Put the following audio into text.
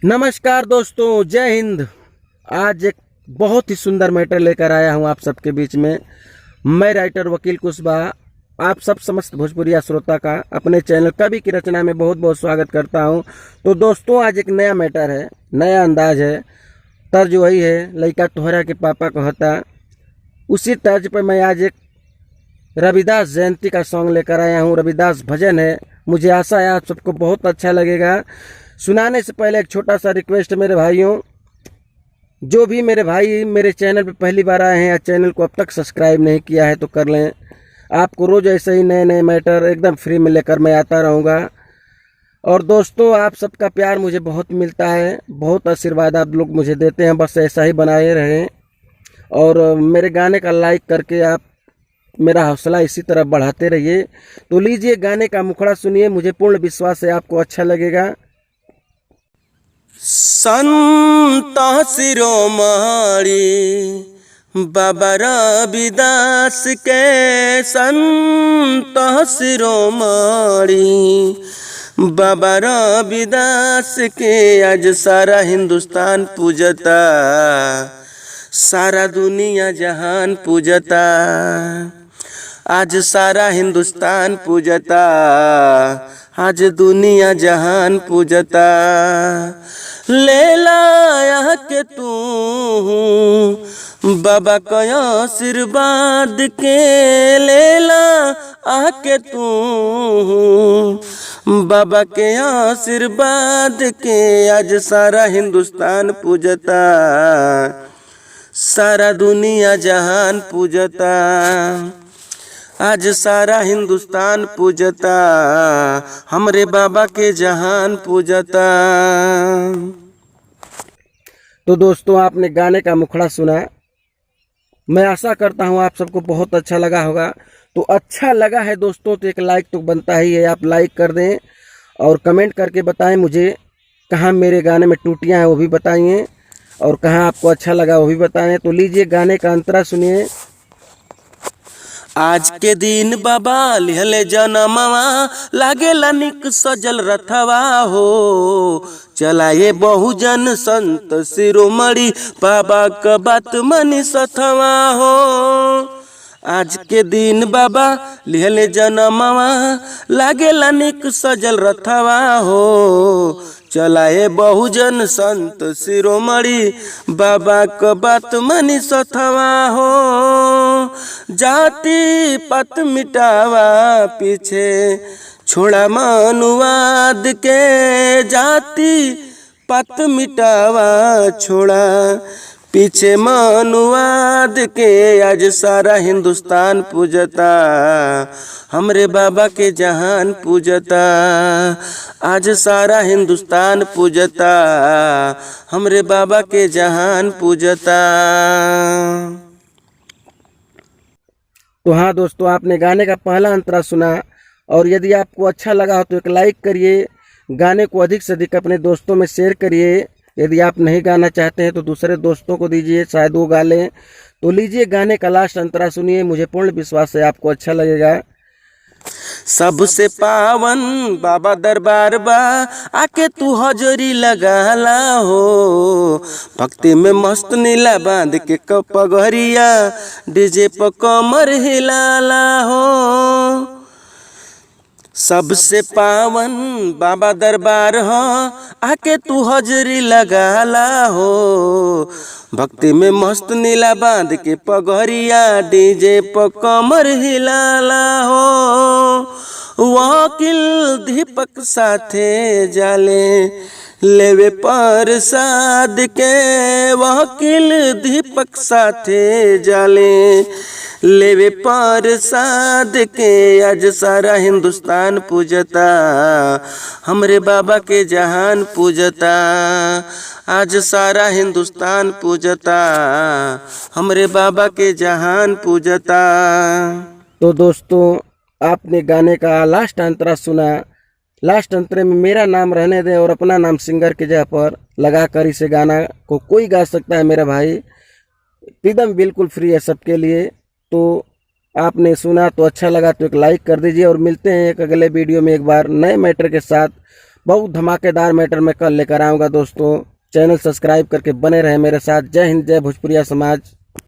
नमस्कार दोस्तों, जय हिंद। आज एक बहुत ही सुंदर मैटर लेकर आया हूं आप सबके बीच में। मैं राइटर वकील कुशवाहा आप सब समस्त भोजपुरिया श्रोता का अपने चैनल कवि की रचना में बहुत बहुत स्वागत करता हूं। तो दोस्तों, आज एक नया मैटर है, नया अंदाज है, तर्ज वही है लइका तोहरा के पापा कहता। उसी तर्ज पर मैं आज एक रविदास जयंती का सॉन्ग लेकर आया हूं। रविदास भजन है। मुझे आशा है आप सबको बहुत अच्छा लगेगा। सुनाने से पहले एक छोटा सा रिक्वेस्ट मेरे भाइयों, जो भी मेरे भाई मेरे चैनल पे पहली बार आए हैं या चैनल को अब तक सब्सक्राइब नहीं किया है तो कर लें। आपको रोज़ ऐसे ही नए नए मैटर एकदम फ्री में लेकर मैं आता रहूँगा। और दोस्तों, आप सबका प्यार मुझे बहुत मिलता है, बहुत आशीर्वाद आप लोग मुझे देते हैं। बस ऐसा ही बनाए रहें और मेरे गाने का लाइक करके आप मेरा हौसला इसी तरह बढ़ाते रहिए। तो लीजिए गाने का मुखड़ा सुनिए, मुझे पूर्ण विश्वास है आपको अच्छा लगेगा। संत शिरोमणि बाबा रविदास के, संत शिरोमणि बाबा रविदास के आज सारा हिंदुस्तान पूजता, सारा दुनिया जहान पूजता। आज सारा हिंदुस्तान पूजता, आज दुनिया जहान पूजता। ले लाया के तू बाबा का आशीर्वाद के, ले ला आके तू बाबा के आशीर्वाद के। आज सारा हिंदुस्तान पूजता, सारा दुनिया जहान पूजता। आज सारा हिंदुस्तान पूजता, हमरे बाबा के जहान पूजता। तो दोस्तों, आपने गाने का मुखड़ा सुना। मैं आशा करता हूँ आप सबको बहुत अच्छा लगा होगा। तो अच्छा लगा है दोस्तों तो एक लाइक तो बनता ही है। आप लाइक कर दें और कमेंट करके बताएं मुझे कहाँ मेरे गाने में टूटियाँ हैं वो भी बताइए, और कहाँ आपको अच्छा लगा वो भी बताएं। तो लीजिए गाने का अंतरा सुनिए। आज के दिन बाबा लिहले जनमवा, लागेला निक सजल रथवा हो। चलाए बहुजन संत शिरोमणि, बाबा का बात मनी सथवा हो। आज के दिन बाबा लिहले जनमवा, लागेला निक सजल रथवा हो। चलाए बहुजन संत शिरोमणि, बाबा का बात मनी सथवा हो। जाति पत मिटावा पीछे छोड़ा मनुवाद के, जाति पत मिटावा छोड़ा पीछे मनुवाद के। आज सारा हिंदुस्तान पूजता, हमरे बाबा के जहान पूजता। आज सारा हिंदुस्तान पूजता, हमरे बाबा के जहान पूजता। तो हाँ दोस्तों, आपने गाने का पहला अंतरा सुना। और यदि आपको अच्छा लगा हो तो एक लाइक करिए, गाने को अधिक से अधिक अपने दोस्तों में शेयर करिए। यदि आप नहीं गाना चाहते हैं तो दूसरे दोस्तों को दीजिए, शायद वो गा लें। तो लीजिए गाने का लास्ट अंतरा सुनिए, मुझे पूर्ण विश्वास है आपको अच्छा लगेगा। सबसे पावन बाबा दरबार बा, आके तू हजरी लगाला हो। भक्ति में मस्त नीला बांध के पगहरिया, डीजे पर कमर हिलाला हो। सबसे पावन बाबा दरबार हो, आके तू हजरी लगाला हो। भक्ति में मस्त नीला बांध के पगहरिया, डीजे पर कमर हिलाला हो। वकील दीपक साथे जाले लेवे प्रसाद के, वकील दीपक साथे जाले लेवे प्रसाद के। आज सारा हिंदुस्तान पूजता, हमरे बाबा के जहान पूजता। आज सारा हिंदुस्तान पूजता, हमरे बाबा के जहान पूजता। तो दोस्तों, आपने गाने का लास्ट अंतरा सुना। लास्ट अंतरे में मेरा नाम रहने दें और अपना नाम सिंगर के जगह पर लगाकर इसे गाना को कोई गा सकता है मेरा भाई, एकदम बिल्कुल फ्री है सबके लिए। तो आपने सुना तो अच्छा लगा तो एक लाइक कर दीजिए और मिलते हैं एक अगले वीडियो में एक बार नए मैटर के साथ। बहुत धमाकेदार मैटर मैं कल लेकर आऊंगा दोस्तों। चैनल सब्सक्राइब करके बने रहे मेरे साथ। जय हिंद, जय भोजपुरिया समाज।